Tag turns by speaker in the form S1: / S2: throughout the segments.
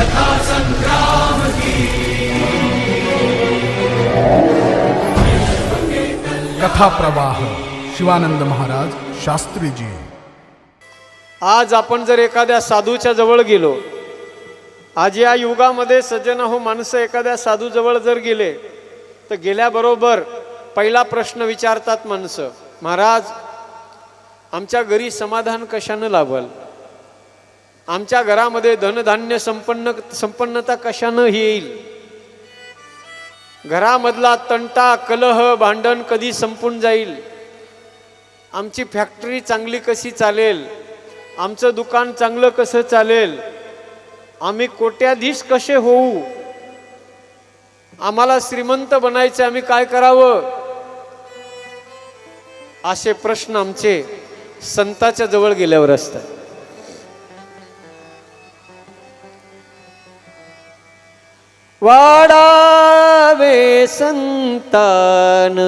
S1: कथा संग्राम की
S2: कथा प्रवाह शिवानंद महाराज शास्त्री जी।
S3: आज आपण जर एखाद्या साधूच्या जवळ गेलो, आज या युगामध्ये सज्जन हो माणसं एखाद्या साधू जवळ जर गेले तर गेल्याबरोबर पहिला प्रश्न विचारतात माणसं, महाराज आमच्या घरी समाधान कशानं लाभल, आमच्या घरामध्ये धनधान्य संपन्नता कशानं येईल, घरामधला तंटा कलह भांडण कधी संपून जाईल, आमची फॅक्टरी चांगली कशी चालेल, आमचं दुकान चांगलं कसं चालेल, आम्ही कोट्याधीश कसे होऊ, आम्हाला श्रीमंत बनायचे आम्ही काय करावं, असे प्रश्न आमचे संताच्या जवळ गेल्यावर असतात. वाढावे संतान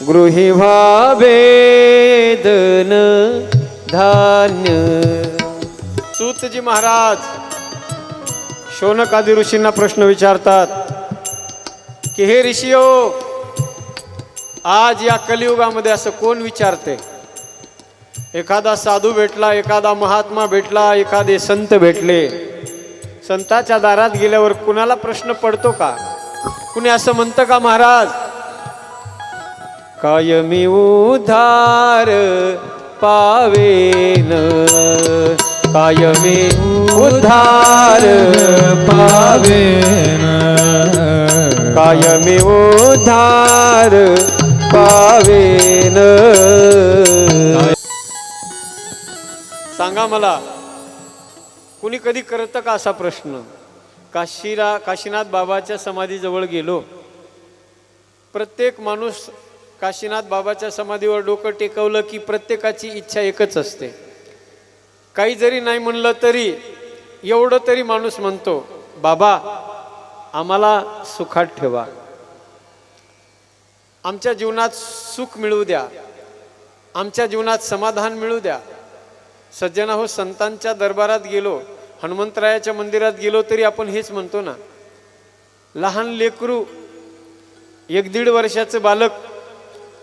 S3: गृही व्हावे धन धान्य. सूतजी महाराज शौनक आदी ऋषींना प्रश्न विचारतात की हे ऋषियो, आज या कलियुगामध्ये असं कोण विचारते, एखादा साधू भेटला, एखादा महात्मा भेटला, एखादे संत भेटले, संताच्या दारात गेल्यावर कुणाला प्रश्न पडतो का, कुणी असं म्हणतं का महाराज कायमी उद्धार पावेन, कायमी उद्धार
S4: पावेन,
S3: कायमी उद्धार पावेन. सांगा मला, कुणी कधी करतं का असा प्रश्न? काशीनाथ बाबाच्या समाधीजवळ गेलो, प्रत्येक माणूस काशीनाथ बाबाच्या समाधीवर डोकं टेकवलं की प्रत्येकाची इच्छा एकच असते, काही जरी नाही म्हणलं तरी एवढं तरी माणूस म्हणतो, बाबा आम्हाला सुखात ठेवा, आमच्या जीवनात सुख मिळू द्या, आमच्या जीवनात समाधान मिळू द्या. सज्जना हो, संतांच्या दरबारात गेलो, हनुमंतरायाच्या मंदिरात गेलो तरी आपण हेच म्हणतो ना. लहान लेकरू, 1-1.5 वर्षाचं बालक,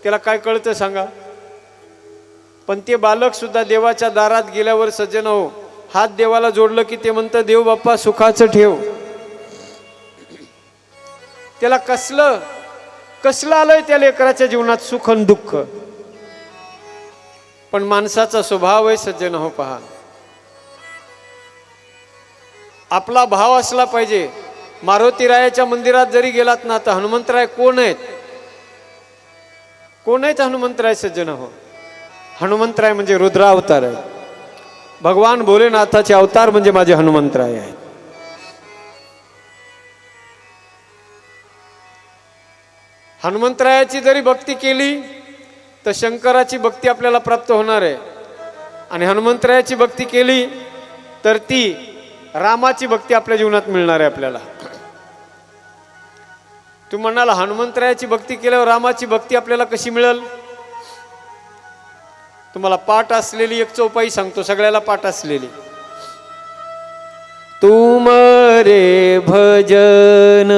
S3: त्याला काय कळतं सांगा? पण ते बालक सुद्धा देवाच्या दारात गेल्यावर सज्जन हो, हात देवाला जोडलं की ते म्हणतं, देव बाप्पा सुखाचं ठेव. त्याला कसलं आलंय त्या लेकराच्या जीवनात सुख आणि दुःख. पण माणसाचा स्वभाव आहे सज्जन हो, पहा, आपला भाव असला पाहिजे. मारुतीरायाच्या मंदिरात जरी गेलात ना तर हनुमंतराय कोण आहेत? कोण आहेत हनुमंतराय सज्जन हो? हनुमंतराय म्हणजे रुद्रावतार आहे. भगवान भोलेनाथाचे अवतार म्हणजे माझे हनुमंतराय आहेत. हनुमंतरायाची जरी भक्ती केली तर शंकराची भक्ती आपल्याला प्राप्त होणार आहे, आणि हनुमंतरायाची भक्ती केली तर ती रामाची भक्ती आपल्या जीवनात मिळणार आहे आपल्याला. तू म्हणाल हनुमंतरायाची भक्ती केल्यावर रामाची भक्ती आपल्याला कशी मिळेल? तुम्हाला पाठ असलेली एक चौपाई सांगतो, सगळ्याला पाठ असलेली. तुम रे भजन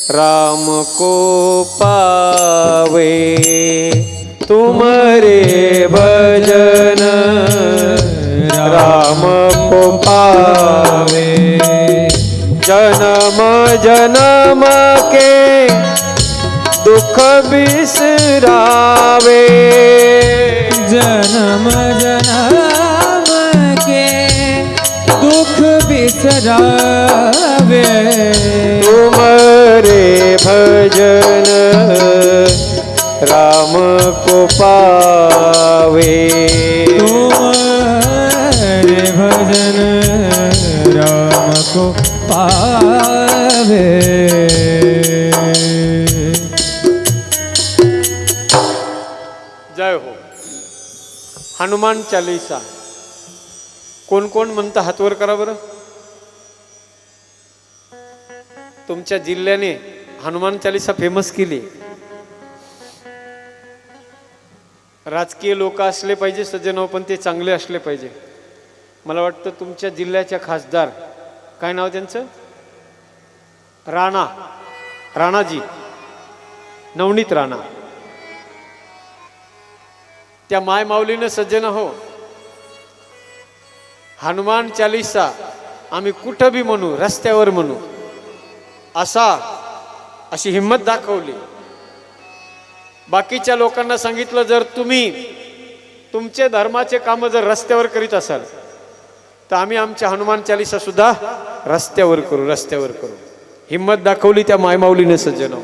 S3: राम को पावे, तुम रे भजन राम को पावे, जन्म जन्म के दुख बिसरावे,
S4: जन्म जन्म के दुख बिसरावे,
S3: तुम रे भजन राम को पावे,
S4: तुम्हारे भजन राम को पावे.
S3: जय हो. हनुमान चालीसा कोण कोण म्हणतं? हातवर करा बरं. तुमच्या जिल्ह्याने हनुमान चालीसा फेमस केली. राजकीय लोक असले पाहिजे सज्जन, पण ते चांगले असले पाहिजे. मला वाटतं तुमच्या जिल्ह्याच्या खासदार, काय नाव त्यांचं, राणाजी, नवनीत राणा, त्या माय माऊलीनं सज्जन हो हनुमान चालीसा आम्ही कुठं बी म्हणू, रस्त्यावर म्हणू, अशी हिंमत दाखवली. बाकीच्या लोकांना सांगितलं, जर तुम्ही तुमचे धर्माचे काम जर रस्त्यावर करीत असाल तर आम्ही आमच्या हनुमान चालीसा सुद्धा रस्त्यावर करू. हिंमत दाखवली त्या मायमाऊलीने सज्जनो.